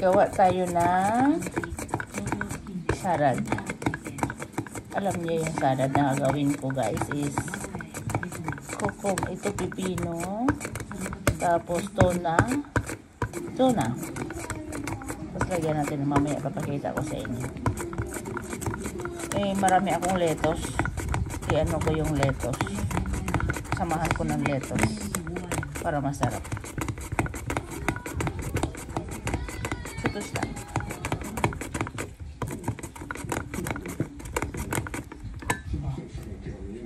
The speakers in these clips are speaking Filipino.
gawa tayo ng salad. Alam niyo yung salad na gagawin ko guys is ito pipino, tapos tuna. Tapos lagyan natin mamaya, papakita ko sa inyo. Marami akong lettuce. Ano ko yung lettuce. Samahan ko ng lettuce para masarap. Sutos lang.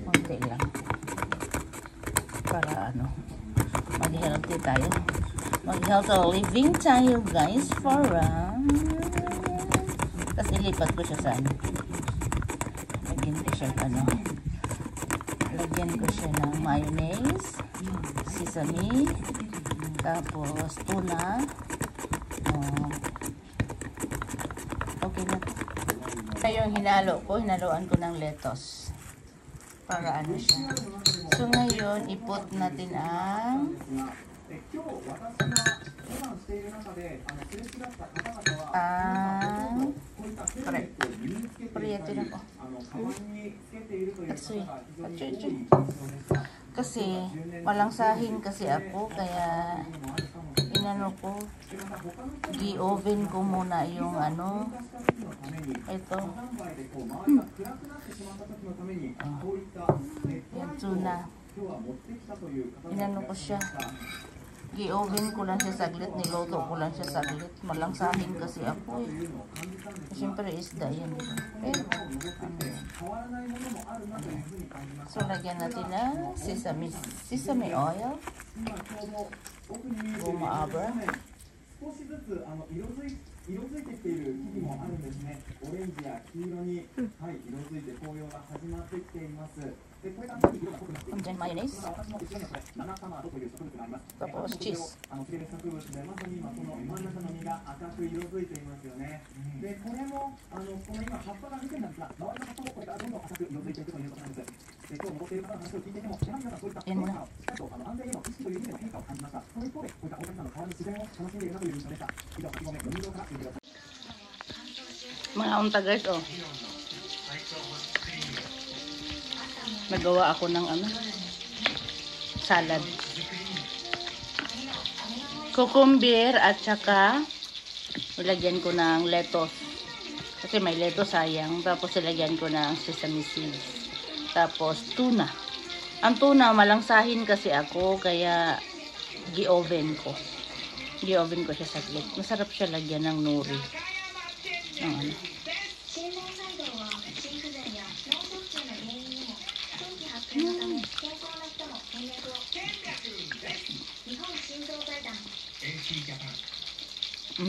Konti lang. Para mag-healthy tayo. Mag-healthy living tayo guys para tapos ilipat ko siya sa lagyan ko siya lagyan ko siya ng mayonnaise, sesame, tapos tuna. Okay na. Ito yung hinaluan ko ng lettuce para siya. So ngayon ipot natin ang prieto na ko. Kasi malangsahin kasi ako, kaya gi-oven ko muna yung ito. Yung tuna. Ko siya. Gi-oven ko lang siya saglit, niluto ko lang siya saglit. Malangsahin kasi ako Siyempre isda yan. So lagyan natin ng sesame oil, goma abra, 少しずつ色づいてきている木々もあるんですね。オレンジや黄色に、色づいて紅葉が始まってきています。で、これから色が濃くなっています。マヨネーズ。私の後ろにはこれナナタマドという植物があります。tapos cheese。つける植物でまさに今この真ん中の実が赤く色づいていますよね。で、これもこの今葉っぱが出てるんですが、周りの葉っぱもこれからどんどん赤く色づいていくということなんです。で、今日登っている方の話を聞いていても、皆さんそういった変化をしっかりと安全への意識という意味での変化を感じました。その一方で、こういった大谷さんの変わる自然を楽しんでいるなという印象でした。以上、8合目、4秒から聞いてください。Mga unta guys, nagawa ako ng salad, cucumber at saka ilagyan ko ng lettuce kasi may lettuce sayang, tapos ilagyan ko ng sesame seeds, tapos tuna. Ang tuna malangsahin kasi ako, kaya gi-oven ko siya saglit. Masarap siya lagyan ng nori.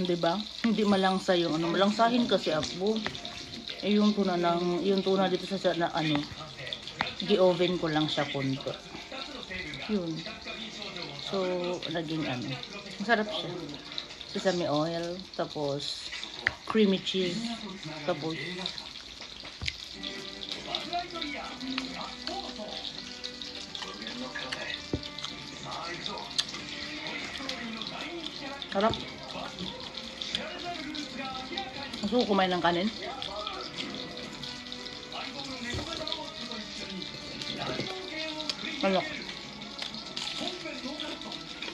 Diba? Hindi malangsa yung malangsahin kasi ako. Yung tuna dito sa gi-oven ko lang siya konti. Yun. So, naging masarap siya. Sesame oil, tapos creamy cheese, tapos sarap. Gusto ko kumain ng kanin.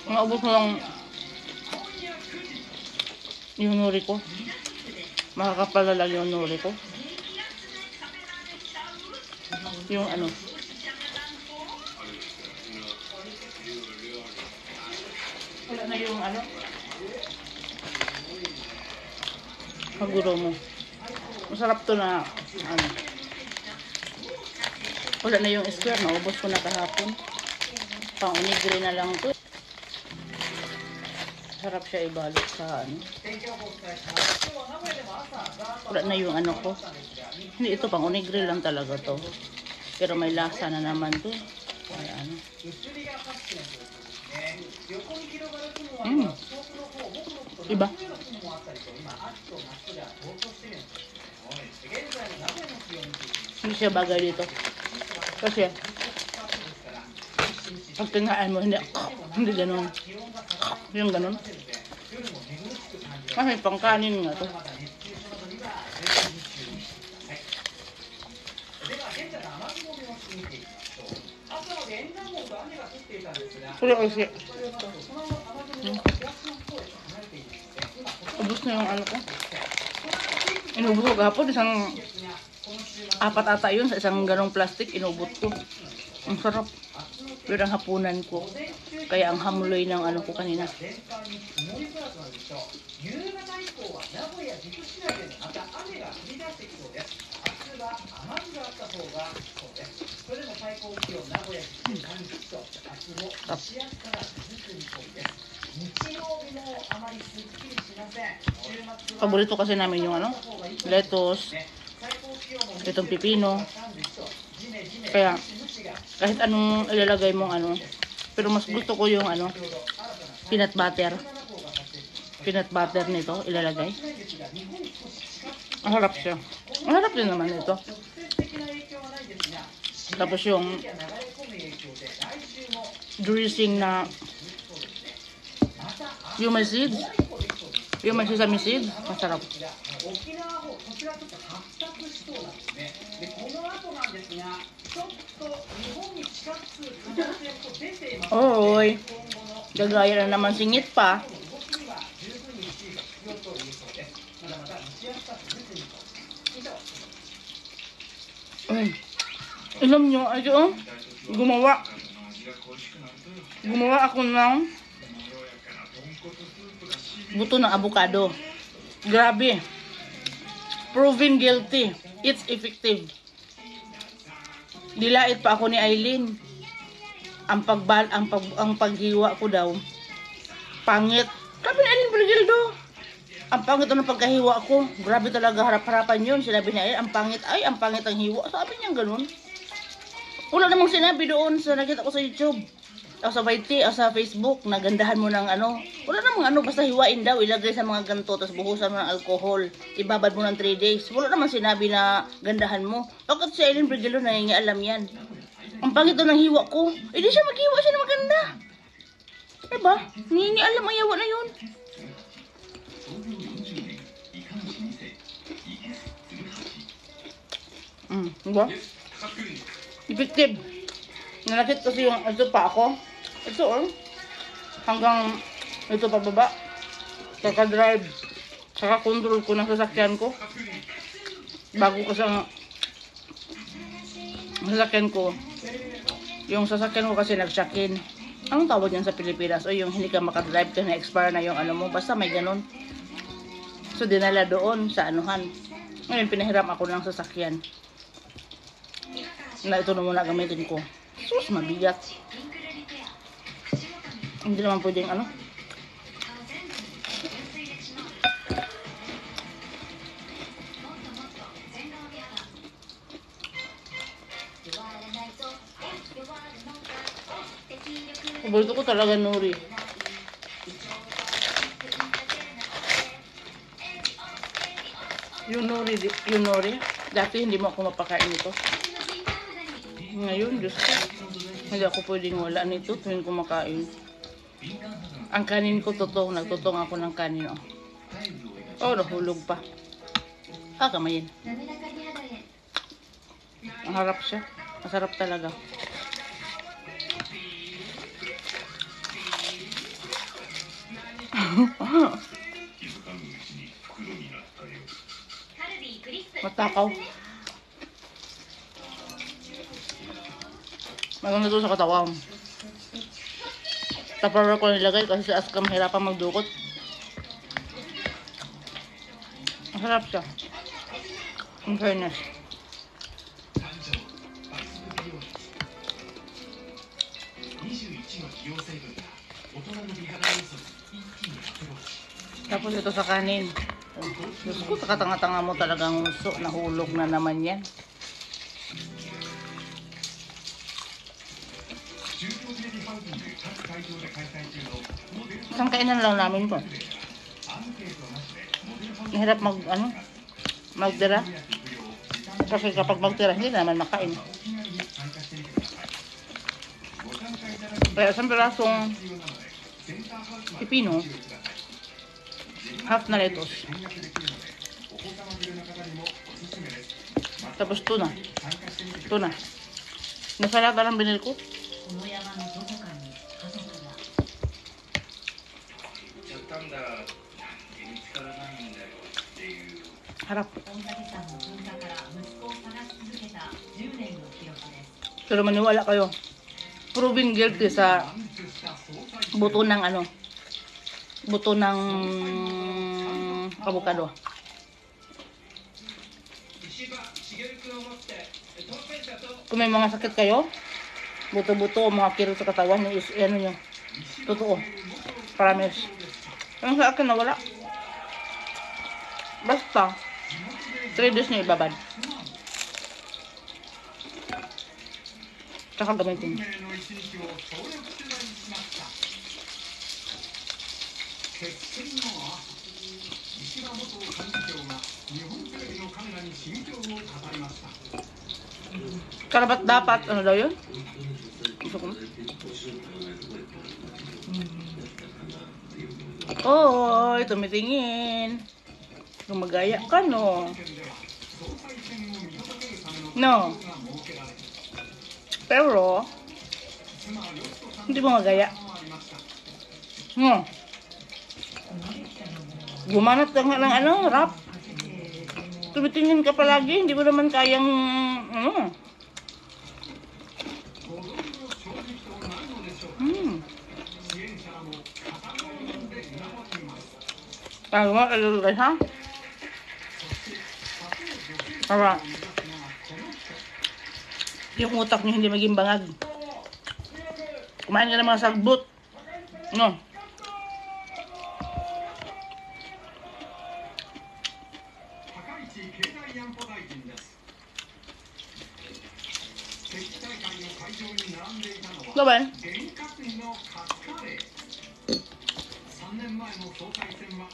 Naubos mo lang yung nori ko. Makakapala lang yung nori ko. Yung wala na yung kaguro mo. Masarap to na wala na yung square, naubos ko na kahapon. Pang onigiri na lang to. Sarap siya ibalot sa wala na yung ko. Hindi, ito pang onigiri lang talaga to. Pero may lasa na naman to. Iba. Hindi siya bagay dito. Kasi pag tingaan mo, hindi ganun. Yung ganun. Kasi pangkanin nga to. では現在の雨雲の様子見ていきましょう。朝まで沿岸部と雨が降っていたんですが、これ美味しい。その雨雲が東の方へと離れているので、今こちら Ubus na yung ano ko. Inubos ko kahapon. Isang 4 ata yun. Sa isang ganong plastic, inubot ko. Ang sarap. Pero ang hapunan ko. Kaya ang hamuloy ng ano ko kanina. 夕方以降は名古屋、岐阜市内でまた雨が降り出してきそうです。明日は雨具があった方がそうです。それでも最高気温、名古屋市31度、明日も蒸し暑さが続く見込みです。日曜日もあまりすっきりしません。週末は Paborito kasi namin yung ano, lettuce, itong pipino. Kaya kahit anong ilalagay mong ano, pero mas gusto ko yung ano, peanut butter. Peanut butter nito ilalagay. Ang harap siya. Ang harap din naman ito. Tapos yung dressing na yung may seeds. Yung may sesame seeds. Masarap. 沖縄方、こちらちょっと発達しそうなんですね。で、この後なんですが、ちょっと日本に近づく可能性も出ていますので、 Oy, gagaya na naman singit pa. 動きには十分に注意が必要と言えそうです。まだまだ蒸し暑さ続く見込み。以上。 Alam nyo, ano, gumawa ako ng buto ng avocado. Grabe. Proven guilty. It's effective. Dilait pa ako ni Aileen. Ang paghiwa ko daw, pangit. Sabi ni Aileen Brigildo, ang pangit ng pagkahiwa ko. Grabe talaga, harap-harapan yun. Sinabi niya, ang pangit ang hiwa. Sabi niya ganun. Wala namang sinabi doon sa nakita ko sa YouTube. O sa YT, o sa Facebook, nagandahan mo ng ano. Wala namang ano, basta hiwain daw, ilagay sa mga ganito, tapos buhusan mo ng alcohol. Ibabad mo ng 3 days. Wala namang sinabi na gandahan mo. Bakit si Aileen Brigilo nangingialam yan? Ang pangit daw ng hiwa ko. Eh di siya maghiwa siya na maganda. Diba? Nangingialam ang yawa na yun. Diba? Effective. Nalakit kasi yung ito pa ako. Ito hanggang ito pababa. Kaka-drive. Saka control ko ng sasakyan ko. Bago kasi ang sasakyan ko. Yung sasakyan ko kasi nag-check-in. Anong tawag yan sa Pilipinas? O yung hindi ka makadrive ka na expire na yung ano mo. Basta may ganun. So dinala doon sa anuhan. Ngayon pinahiram ako ng sasakyan. Na ito na muna gamitin ko. Sus, mabigat. Hindi naman pwedeng ano. Paborito ko talaga nori. Yung nori. Dati hindi mo ako mapakain ito. Ngayon, Diyos ko, hindi ako pwedeng wala nito tuwing kumakain. Ang kanin ko totoo, nagtutong ako ng kanin. Oh, nahulog pa. Kamayin. Ang harap siya. Masarap talaga. Matakaw. Maganda ito sa katawan. Tupperware ko nilagay kasi si Aska mahirapan magdukot. Masarap siya. In fairness. Tapos ito sa kanin. Diyos ko, takatanga-tanga mo talagang uso. Nahulog na naman yan. Isang kainan lang namin po. Mahirap magtira. Kasi kapag magtira, hindi naman makain. Kaya isang pirasong pipino, Half na lettuce. Tapos tuna. Tuna. Nasalata lang binili ko. この山のどこかに家族が Harap. 御嶽山の噴火から息子を探し続けた10年の記録です。 Pero maniwala kayo. Proven guilty sa buto ng ano. Buto ng avocado. Kung may mga sakit kayo, buto-buto o mga kirot sa katawan, ano nyo. Totoo. Promise. Ang sa akin nawala. Basta 3 days nyo ibabad. Tsaka gamitin. Karapat dapat, ano daw yun? Gusto ko. Oh, tumitingin. Gumagaya ka, no? No. Pero, hindi mo magaya. Gumanat ka nga ng ano, rap. Tumitingin ka palagi, hindi mo naman kayang, Tayo mo, guys, ha? Para yung utak niyo hindi maging bangag. Kumain ka ng mga sagbot. No? Gawin? 3年前の総裁選は